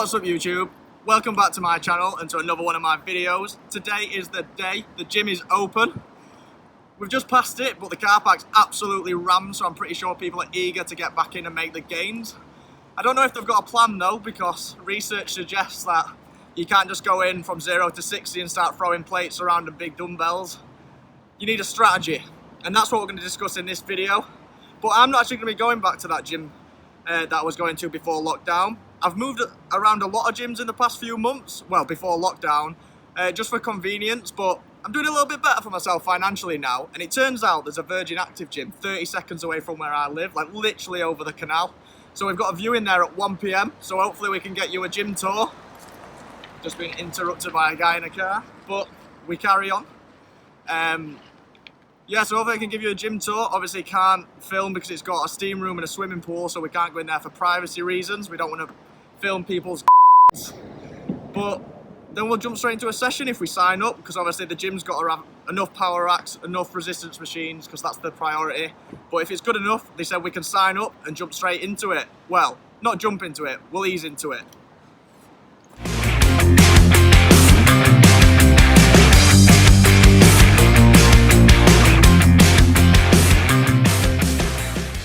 What's up YouTube? Welcome back to my channel and to another one of my videos. Today is the day, the gym is open. We've just passed it, but the car park's absolutely rammed, so I'm pretty sure people are eager to get back in and make the gains. I don't know if they've got a plan though, because research suggests that you can't just go in from 0 to 60 and start throwing plates around and big dumbbells. You need a strategy, and that's what we're going to discuss in this video. But I'm not actually going to be going back to that gym that I was going to before lockdown. I've moved around a lot of gyms in the past few months, well, before lockdown, just for convenience, but I'm doing a little bit better for myself financially now, and it turns out there's a Virgin Active gym 30 seconds away from where I live, like literally over the canal. So we've got a viewing there at 1 PM, so hopefully we can get you a gym tour. Just been interrupted by a guy in a car, but we carry on. Yeah, so hopefully I can give you a gym tour. Obviously can't film because it's got a steam room and a swimming pool, so we can't go in there for privacy reasons. We don't want to film people's but then we'll jump straight into a session if we sign up, because obviously the gym's got to have enough power racks, enough resistance machines, because that's the priority. But if it's good enough, they said we can sign up and jump straight into it. Well, not jump into it, we'll ease into it.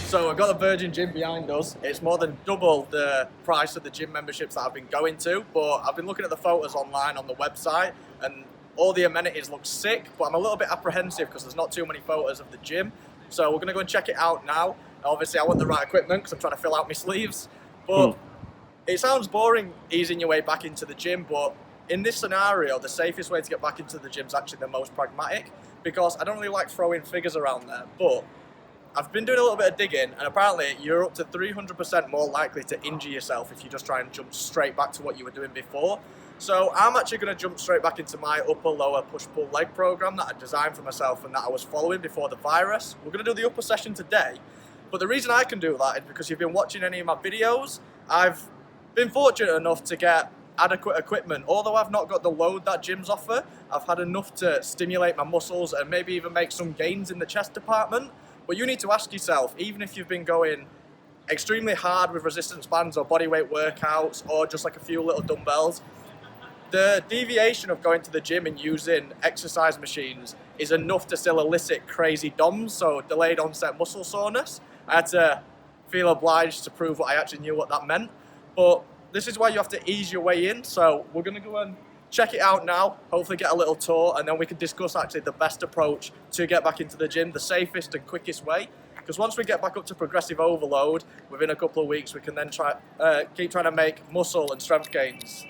So we've got the Virgin Gym behind us. It's more than double the price of the gym memberships that I've been going to, but I've been looking at the photos online on the website and all the amenities look sick, but I'm a little bit apprehensive because there's not too many photos of the gym. So we're gonna go and check it out now. Obviously I want the right equipment because I'm trying to fill out my sleeves, but it sounds boring easing your way back into the gym, but in this scenario, the safest way to get back into the gym is actually the most pragmatic, because I don't really like throwing figures around there, but I've been doing a little bit of digging, and apparently you're up to 300% more likely to injure yourself if you just try and jump straight back to what you were doing before. So I'm actually going to jump straight back into my upper-lower push-pull leg program that I designed for myself and that I was following before the virus. We're going to do the upper session today, but the reason I can do that is because you've been watching any of my videos. I've been fortunate enough to get adequate equipment. Although I've not got the load that gyms offer, I've had enough to stimulate my muscles and maybe even make some gains in the chest department. But you need to ask yourself, even if you've been going extremely hard with resistance bands or bodyweight workouts or just like a few little dumbbells, the deviation of going to the gym and using exercise machines is enough to still elicit crazy DOMS, so delayed onset muscle soreness. I had to feel obliged to prove what I actually knew what that meant. But this is why you have to ease your way in, so we're going to go and check it out now, hopefully get a little tour, and then we can discuss actually the best approach to get back into the gym, the safest and quickest way. Because once we get back up to progressive overload, within a couple of weeks, we can then keep trying to make muscle and strength gains.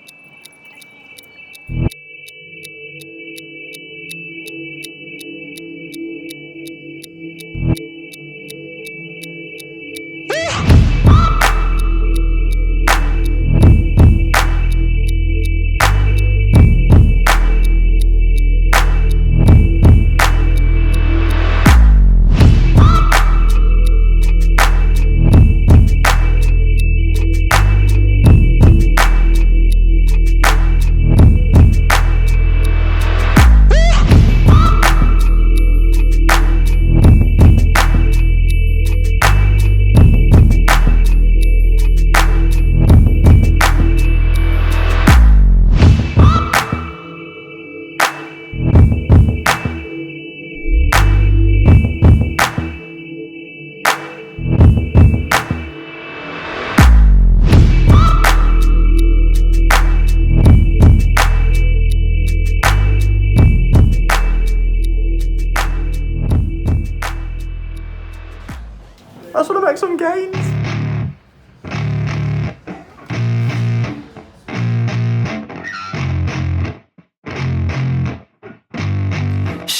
I just want to make some gains.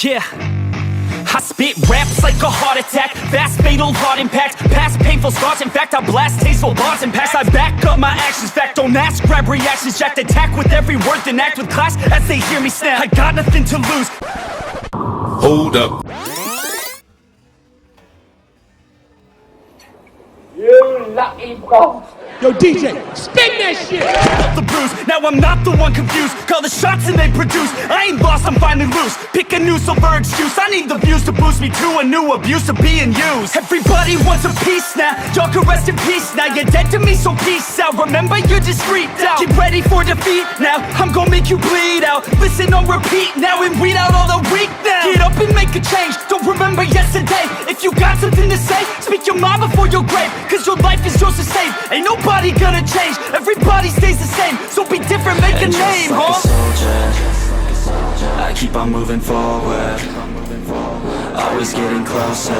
Yeah, I spit raps like a heart attack, fast fatal heart impact, past painful scars. In fact, I blast tasteful bars and packs. I back up my actions, fact don't ask, grab reactions, jacked attack with every word, then act with class as they hear me snap. I got nothing to lose. Hold up. You lucky bastard! Yo, DJ, spin that shit! Felt the bruise, now I'm not the one confused. Call the shots and they produce. I ain't lost, I'm finally loose. Pick a new silver excuse. I need the views to boost me to a new abuse of being used. Everybody wants a piece now. Y'all can rest in peace now. You're dead to me, so peace out. Remember, you're just freaked out. Get ready for defeat now. I'm gonna make you bleed out. Listen on repeat now and weed out all the weak now. Get up and make a change. Don't remember yesterday. If you got something to say, speak your mind before your grave. Cause your life is yours to save. Ain't nobody gonna change. Everybody stays the same. So be different, make a name, like huh? a soldier, I keep on moving forward. Always getting closer.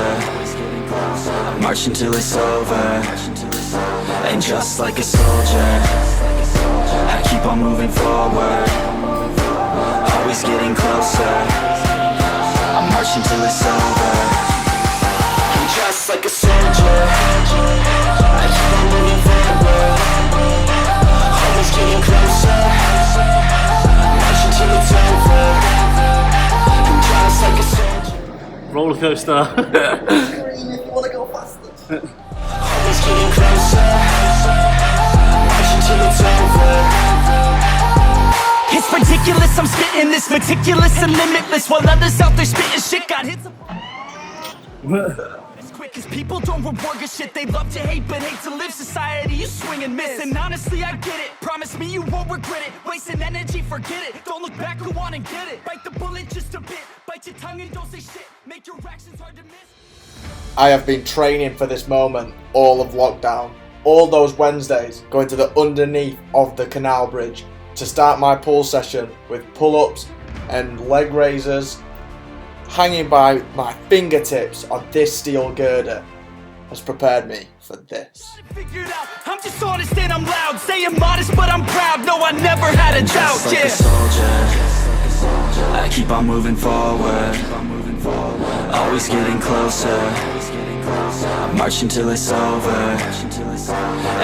March until it's over. And just like a soldier, I keep on moving forward. Always getting closer. I march until it's over. And just like a soldier, I keep on moving forward. Always getting closer. March until it's over. And just like a soldier. Roller coaster. Always getting closer. March until it's over. It's ridiculous, I'm spitting this meticulous and limitless. While others out there spitting shit got hits as quick as people don't reward good shit. They love to hate but hate to live. Society, you swing and miss. And honestly, I get it. Promise me you won't regret it. Wasting energy, forget it. Don't look back, go on and get it. Bite the bullet just a bit. Bite your tongue and don't say shit. Make your actions hard to miss. I have been training for this moment all of lockdown. All those Wednesdays going to the underneath of the canal bridge to start my pull session with pull-ups and leg raises. Hanging by my fingertips on this steel girder has prepared me for this. Figured out, I'm just honest and I'm loud. Saying modest but I'm proud. No, I never had a doubt. Just like a soldier, I keep on moving forward. Always getting closer. March until it's over.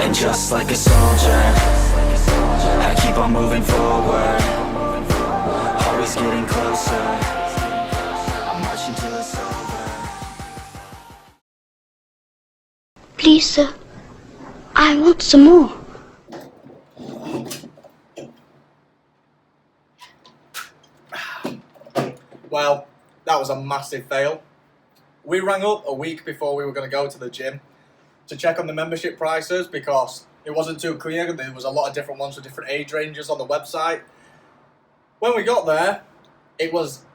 And just like a soldier, I keep on moving forward. Always getting closer. March until it's over. Please, sir, I want some more. Well, that was a massive fail. We rang up a week before we were going to go to the gym to check on the membership prices because it wasn't too clear. There was a lot of different ones with different age ranges on the website. When we got there, it was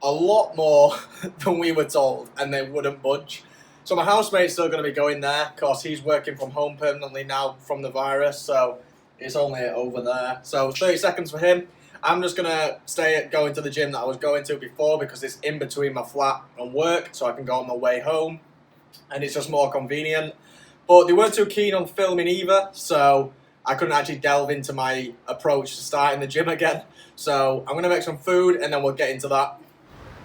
a lot more than we were told, and they wouldn't budge. So my housemate's still going to be going there because he's working from home permanently now from the virus, so it's only over there. So 30 seconds for him. I'm just going to stay going to the gym that I was going to before because it's in between my flat and work, so I can go on my way home, and it's just more convenient. But they weren't too keen on filming either, so I couldn't actually delve into my approach to starting the gym again. So I'm going to make some food and then we'll get into that.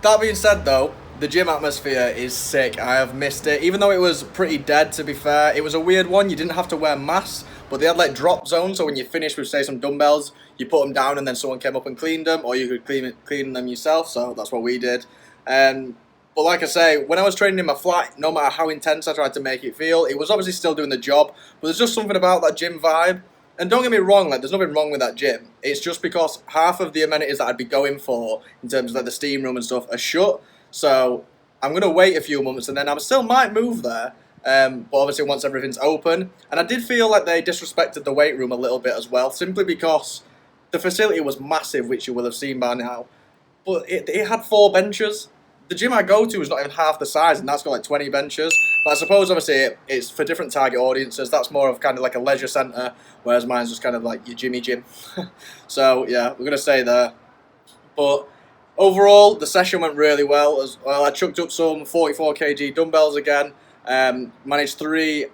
That being said though, the gym atmosphere is sick. I have missed it. Even though it was pretty dead, to be fair, it was a weird one. You didn't have to wear masks, but they had like drop zones, so when you finished with, say, some dumbbells, you put them down and then someone came up and cleaned them, or you could clean them yourself, so that's what we did. But like I say, when I was training in my flat, no matter how intense I tried to make it feel, it was obviously still doing the job, but there's just something about that gym vibe. And don't get me wrong, like, there's nothing wrong with that gym. It's just because half of the amenities that I'd be going for, in terms of like the steam room and stuff, are shut. So I'm going to wait a few months and then I still might move there. But obviously once everything's open. And I did feel like they disrespected the weight room a little bit as well, simply because the facility was massive, which you will have seen by now. But it had 4 benches. The gym I go to is not even half the size, and that's got like 20 benches. But I suppose obviously it's for different target audiences. That's more of kind of like a leisure centre, whereas mine's just kind of like your Jimmy gym. So yeah, we're going to stay there. But overall, the session went really well as well. I chucked up some 44 kg dumbbells again. Managed 3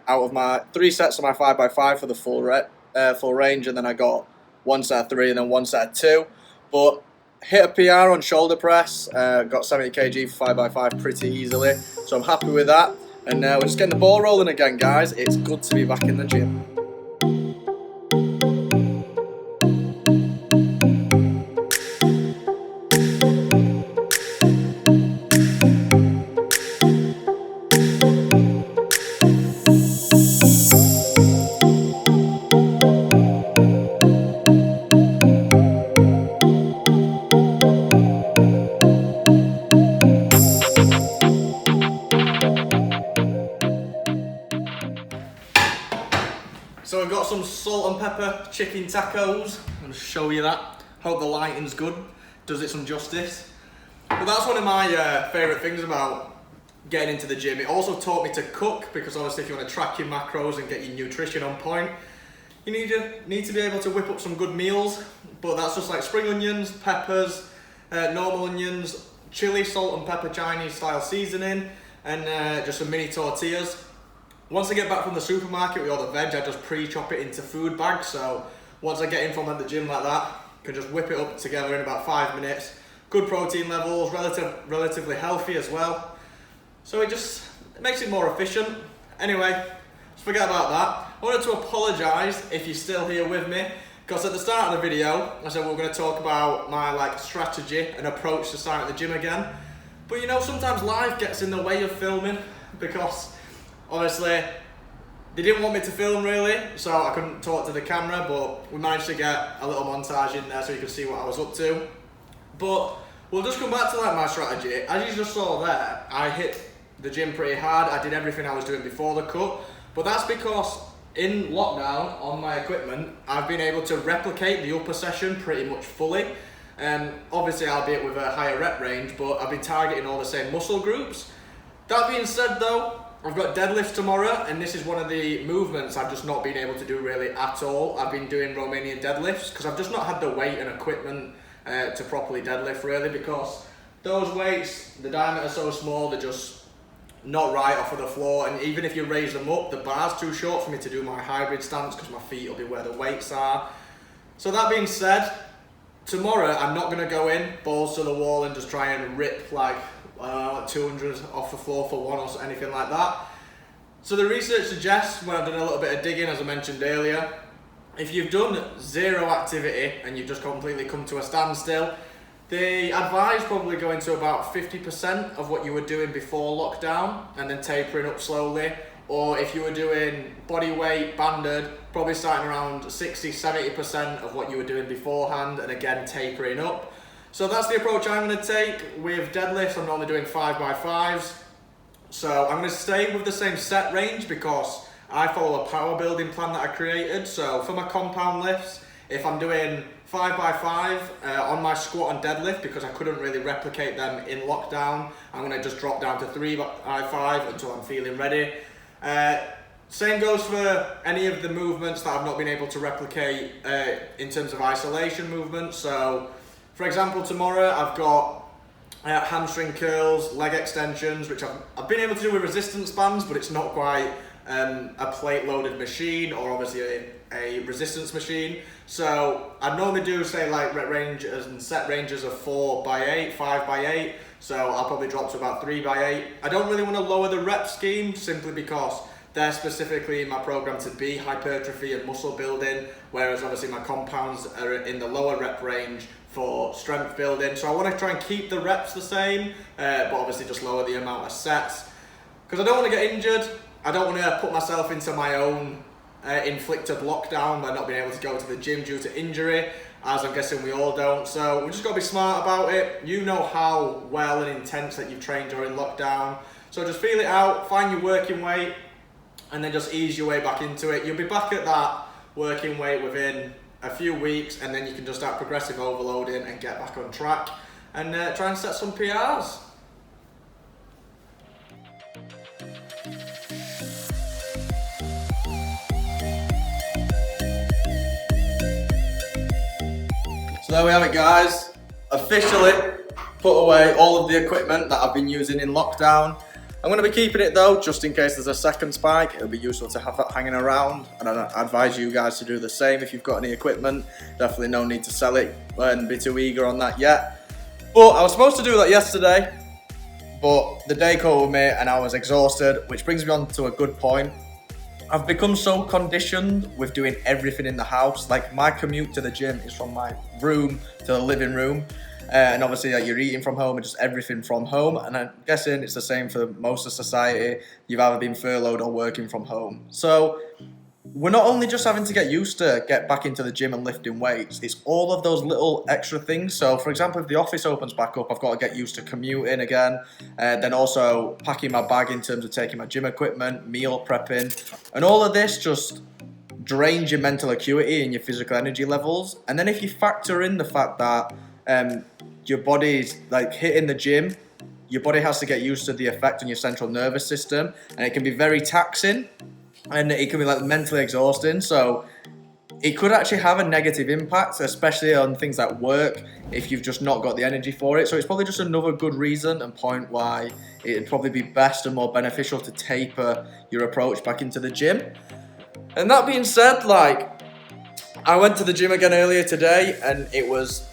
sets of my 5x5 for the full range, and then I got 1 set of 3 and then 1 set of 2. But hit a PR on shoulder press, got 70 kg for 5x5 pretty easily, so I'm happy with that. And we're just getting the ball rolling again, guys. It's good to be back in the gym. got some salt and pepper chicken tacos. I'm going to show you that. Hope the lighting's good. Does it some justice. But that's one of my favourite things about getting into the gym. It also taught me to cook, because obviously if you want to track your macros and get your nutrition on point, you need to be able to whip up some good meals. But that's just like spring onions, peppers, normal onions, chili, salt and pepper Chinese style seasoning, and just some mini tortillas. Once I get back from the supermarket with all the veg, I just pre-chop it into food bags. So once I get in from the gym like that, I can just whip it up together in about 5 minutes. Good protein levels, relatively healthy as well. So it makes it more efficient. Anyway, let's forget about that. I wanted to apologise if you're still here with me, because at the start of the video, I said we were going to talk about my strategy and approach to starting the gym again. But you know, sometimes life gets in the way of filming, because obviously they didn't want me to film really, so I couldn't talk to the camera, but we managed to get a little montage in there so you could see what I was up to. But we'll just come back to my strategy. As you just saw there, I hit the gym pretty hard. I did everything I was doing before the cut, but that's because in lockdown on my equipment, I've been able to replicate the upper session pretty much fully. Obviously, albeit with a higher rep range, but I've been targeting all the same muscle groups. That being said though, I've got deadlifts tomorrow, and this is one of the movements I've just not been able to do really at all. I've been doing Romanian deadlifts because I've just not had the weight and equipment to properly deadlift really, because those weights, the diameter is so small, they're just not right off of the floor, and even if you raise them up, the bar's too short for me to do my hybrid stance because my feet will be where the weights are. So that being said, tomorrow I'm not going to go in balls to the wall and just try and rip like 200 off the floor for one or anything like that. So the research suggests, when I've done a little bit of digging, as I mentioned earlier, if you've done zero activity and you've just completely come to a standstill, they advise probably going to about 50% of what you were doing before lockdown and then tapering up slowly. Or if you were doing body weight banded, probably starting around 60-70% of what you were doing beforehand, and again tapering up. So that's the approach I'm going to take. With deadlifts, I'm normally doing 5x5s. So I'm going to stay with the same set range because I follow a power building plan that I created. So for my compound lifts, if I'm doing 5x5 on my squat and deadlift, because I couldn't really replicate them in lockdown, I'm going to just drop down to 3x5 until I'm feeling ready. Same goes for any of the movements that I've not been able to replicate in terms of isolation movements. So for example, tomorrow I've got hamstring curls, leg extensions, which I've been able to do with resistance bands, but it's not quite a plate loaded machine, or obviously a resistance machine. So I normally do say like rep ranges and set ranges of 4x8, 5x8. So I'll probably drop to about 3x8. I don't really want to lower the rep scheme simply because they're specifically in my program to be hypertrophy and muscle building, whereas obviously my compounds are in the lower rep range for strength building. So I want to try and keep the reps the same, but obviously just lower the amount of sets, because I don't want to get injured. I don't want to put myself into my own inflicted lockdown by not being able to go to the gym due to injury, as I'm guessing we all don't. So we just got to be smart about it. You know how well and intense that you've trained during lockdown. So just feel it out, find your working weight, and then just ease your way back into it. You'll be back at that working weight within a few weeks, and then you can just start progressive overloading and get back on track and try and set some PRs. So there we have it, guys. Officially put away all of the equipment that I've been using in lockdown. I'm going to be keeping it though, just in case there's a second spike. It'll be useful to have that hanging around, and I advise you guys to do the same if you've got any equipment. Definitely no need to sell it and be too eager on that yet. But I was supposed to do that yesterday, but the day caught with me and I was exhausted, which brings me on to a good point. I've become so conditioned with doing everything in the house. Like, my commute to the gym is from my room to the living room. And obviously you're eating from home and just everything from home. And I'm guessing it's the same for most of society. You've either been furloughed or working from home. So we're not only just having to get used to get back into the gym and lifting weights, it's all of those little extra things. So for example, if the office opens back up, I've got to get used to commuting again, and then also packing my bag in terms of taking my gym equipment, meal prepping, and all of this just drains your mental acuity and your physical energy levels. And then if you factor in the fact that your body's like hitting the gym, your body has to get used to the effect on your central nervous system, and it can be very taxing and it can be like mentally exhausting. So it could actually have a negative impact, especially on things like work, if you've just not got the energy for it. So it's probably just another good reason and point why it'd probably be best and more beneficial to taper your approach back into the gym. And that being said, like, I went to the gym again earlier today, and it was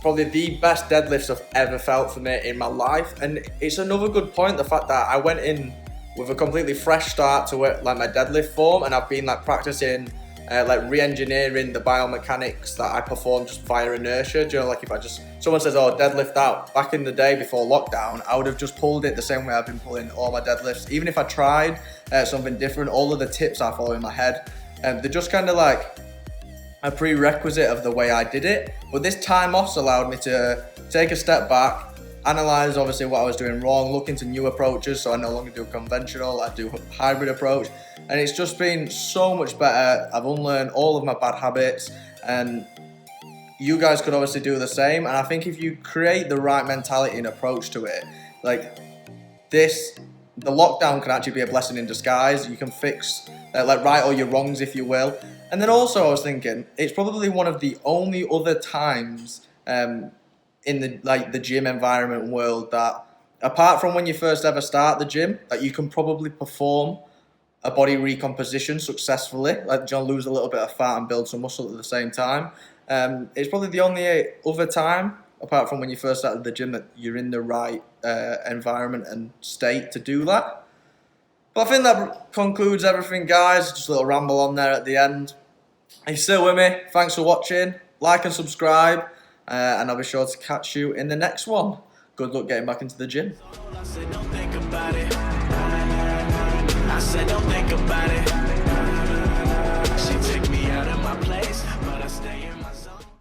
probably the best deadlifts I've ever felt from it in my life. And it's another good point, the fact that I went in with a completely fresh start to it, like my deadlift form, and I've been like practicing like re-engineering the biomechanics that I perform just via inertia. Do you know, like if someone says, oh, deadlift out, back in the day before lockdown, I would have just pulled it the same way I've been pulling all my deadlifts. Even if I tried something different, all of the tips I follow in my head, they're just kind of like a prerequisite of the way I did it. But this time off's allowed me to take a step back, analyze obviously what I was doing wrong, look into new approaches. So I no longer do conventional, I do a hybrid approach. And it's just been so much better. I've unlearned all of my bad habits, and you guys could obviously do the same. And I think if you create the right mentality and approach to it, like the lockdown can actually be a blessing in disguise. You can fix, like right all your wrongs, if you will. And then also I was thinking, it's probably one of the only other times in the gym environment world that, apart from when you first ever start the gym, that you can probably perform a body recomposition successfully, like lose a little bit of fat and build some muscle at the same time. It's probably the only other time, apart from when you first started the gym, that you're in the right environment and state to do that. But I think that concludes everything, guys. Just a little ramble on there at the end. If you're still with me, thanks for watching. Like and subscribe, and I'll be sure to catch you in the next one. Good luck getting back into the gym. I said don't think about it.